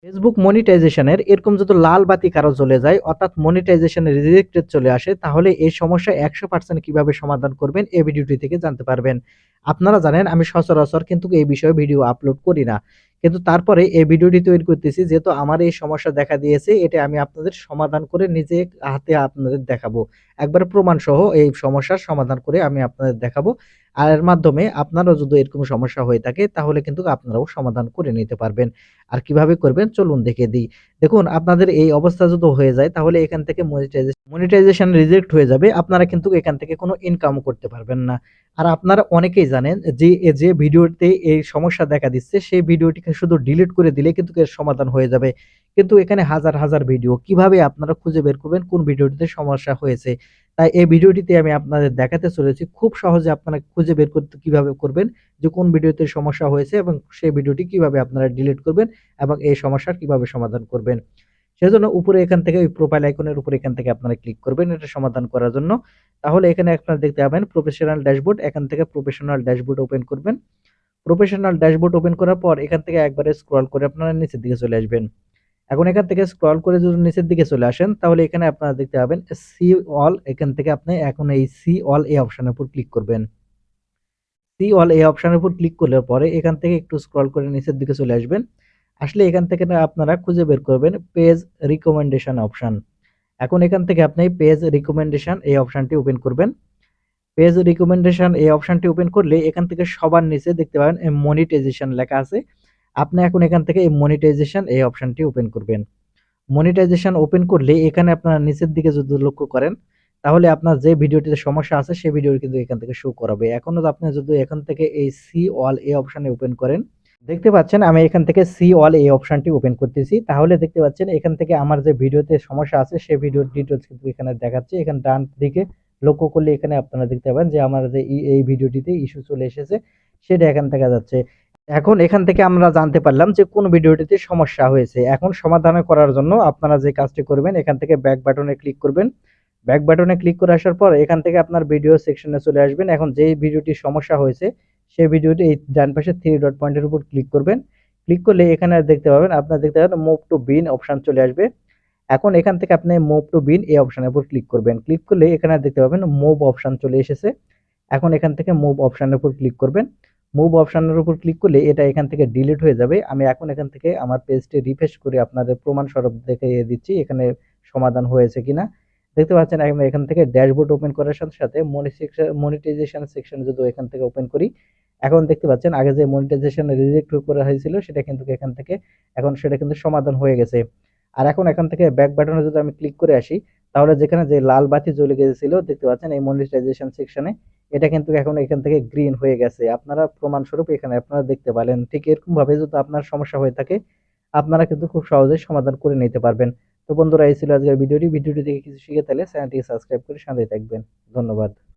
Facebook মনিটাইজেশনের এরকম যদি লাল বাতি কারো জ্বলে যায় অর্থাৎ মনিটাইজেশনের রিজেক্টেড চলে আসে তাহলে এই সমস্যা 100% কিভাবে সমাধান করবেন এই ভিডিওটি থেকে জানতে পারবেন। আপনারা জানেন আমি সচরাচর কিন্তু এই বিষয়ে ভিডিও আপলোড করি না। কিন্তু তারপরে এই ভিডিওটি তৈরি করতেছি যেহেতু আমার এই সমস্যা দেখা দিয়েছে এটা আমি আপনাদের সমাধান করে নিজে হাতে আপনাদের দেখাবো। একবারে প্রমাণ সহ এই সমস্যার সমাধান করে আমি আপনাদের দেখাবো। আর এর মাধ্যমে আপনারও যদি এরকম সমস্যা হয়ে থাকে তাহলে কিন্তু আপনারাও সমাধান করে নিতে পারবেন। আর কিভাবে করবেন চলুন দেখে দিই। দেখুন আপনাদের এই অবস্থা যদি হয়ে যায় তাহলে এখান থেকে মনিটাইজেশন রিজেক্ট হয়ে যাবে। আপনারা কিন্তু এখান থেকে কোনো ইনকামও করতে পারবেন না। আর আপনারা অনেকেই জানেন যে ভিডিওতে এই সমস্যা দেখা দিচ্ছে সেই ভিডিওটিকে শুধু ডিলিট করে দিলে কিন্তু এর সমাধান হয়ে যাবে। কিন্তু এখানে হাজার, হাজার ভিডিও কিভাবে আপনারা খুঁজে বের করবেন কোন ভিডিওটিতে সমস্যা হয়েছে। তাই এই ভিডিওটিতে আমি আপনাদের দেখাতে চলেছি খুব সহজে আপনারা খুঁজে বের করতে কিভাবে করবেন যে কোন ভিডিওতে সমস্যা হয়েছে এবং সেই ভিডিওটি কিভাবে আপনারা ডিলিট করবেন এবং এই সমস্যার কিভাবে সমাধান করবেন। সেজন্য উপরে এখান থেকে ওই প্রোফাইল আইকনের উপরে এখান থেকে আপনারা ক্লিক করবেন এটা সমাধান করার জন্য। তাহলে এখানে আপনারা দেখতে পাবেন প্রফেশনাল ড্যাশবোর্ড, এখান থেকে প্রফেশনাল ড্যাশবোর্ড ওপেন করবেন। প্রফেশনাল ড্যাশবোর্ড ওপেন করার পর এখান থেকে একবারে স্ক্রল করে আপনারা নিচের দিকে চলে আসবেন। এখন এখান থেকে স্ক্রল করে যদি নিচের দিকে চলে আসেন তাহলে এখানে আপনারা দেখতে পাবেন সি অল, এখান থেকে আপনি এখন এই সি অল এই অপশনের উপর ক্লিক করবেন। সি অল এই অপশনের উপর ক্লিক করলে পরে এখান থেকে একটু স্ক্রল করে নিচের দিকে চলে আসবেন। আসলে এখান থেকে না আপনারা খুঁজে বের করবেন পেজ রিকমেন্ডেশন অপশন। এখন এখান থেকে আপনি পেজ রিকমেন্ডেশন এই অপশনটি ওপেন করবেন। পেজ রিকমেন্ডেশন এই অপশনটি ওপেন করলে এখান থেকে সবার নিচে দেখতে পাবেন মনিটাইজেশন লেখা আছে। আপনি এখন এখান থেকে এই মনিটাইজেশন এই অপশনটি ওপেন করবেন। মনিটাইজেশন ওপেন করলে এখানে আপনারা নিচের দিকে যদি লক্ষ্য করেন তাহলে আপনার যে ভিডিওটিতে সমস্যা আছে সেই ভিডিও কিন্তু এখান থেকে শো করাবে। এখনো আপনি যদি এখান থেকে এই সি অল এই অপশনে ওপেন করেন, দেখতে পাচ্ছেন আমি এখান থেকে সি অল এই অপশনটি ওপেন করতেছি। তাহলে দেখতে পাচ্ছেন এখান থেকে আমার যে ভিডিওতে সমস্যা আছে সেই ভিডিওর ডিটেইলস কিন্তু এখানে দেখাচ্ছে। এখানে ডান দিকে লক্ষ্য করলে এখানে আপনারা দেখতে পাবেন যে আমার যে এই ভিডিওটিতে ইস্যু চলে এসেছে সেটা এখানে দেখা যাচ্ছে। এখন এখান থেকে আমরা জানতে পারলাম যে কোন ভিডিওটিতে সমস্যা হয়েছে। এখন সমাধান করার জন্য আপনারা যে কাজটি করবেন এখান থেকে ব্যাক বাটনে ক্লিক করবেন। ব্যাক বাটনে ক্লিক করে আসার পর এখান থেকে আপনার ভিডিও সেকশনে চলে আসবেন। এখন যেই ভিডিওটির সমস্যা হয়েছে সেই ভিডিওটি এই ডান পাশে 3 ডট পয়েন্টের উপর ক্লিক করবেন। ক্লিক করলে এখানে দেখতে পাবেন আপনারা দেখতে পাবেন মুভ টু বিন অপশন চলে আসবে। এখন এখান থেকে আপনি মুভ টু বিন এই অপশনের উপর ক্লিক করবেন। ক্লিক করলে এখানে দেখতে পাবেন মুভ অপশন চলে এসেছে। এখন এখান থেকে মুভ অপশনের উপর ক্লিক করবেন। মুভ অপশনের উপর ক্লিক করলে এটা এখান থেকে ডিলিট হয়ে যাবে। আমি এখন এখান থেকে আমার পেজটি রিফ্রেশ করে আপনাদের প্রমাণ স্বরূপ দেখিয়ে দিচ্ছি এখানে সমাধান হয়েছে কিনা। দেখতে পাচ্ছেন আমি এখান থেকে ড্যাশবোর্ড ওপেন করার সাথে সাথে মনিটাইজেশন সেকশন যদি এখান থেকে ওপেন করি, এখন দেখতে পাচ্ছেন আগে যে মনিটাইজেশন রিজেক্ট করা হয়েছিল সেটা কিন্তু এখান থেকে এখন সেটা কিন্তু সমাধান হয়ে গেছে। আর এখন এখান থেকে ব্যাক বাটনে যদি আমি ক্লিক করে আসি তাহলে যেখানে যে লাল বাতি জ্বলে গিয়েছিল দেখতে পাচ্ছেন এই মনিটাইজেশন সেকশনে এটা কিন্তু এখন এখান থেকে গ্রিন হয়ে গেছে। আপনারা প্রমাণস্বরূপ এখানে আপনারা দেখতে পেলেন। ঠিক এরকম ভাবে যদি আপনার সমস্যা হয়ে থাকে আপনারা কিন্তু খুব সহজেই সমাধান করে নিতে পারবেন। তো বন্ধুরা এই ছিল আজকের ভিডিওটি। ভিডিওটি দেখে কিছু শিখে তাহলে চ্যানেলটিকে সাবস্ক্রাইব করে সাথেই থাকবেন। ধন্যবাদ।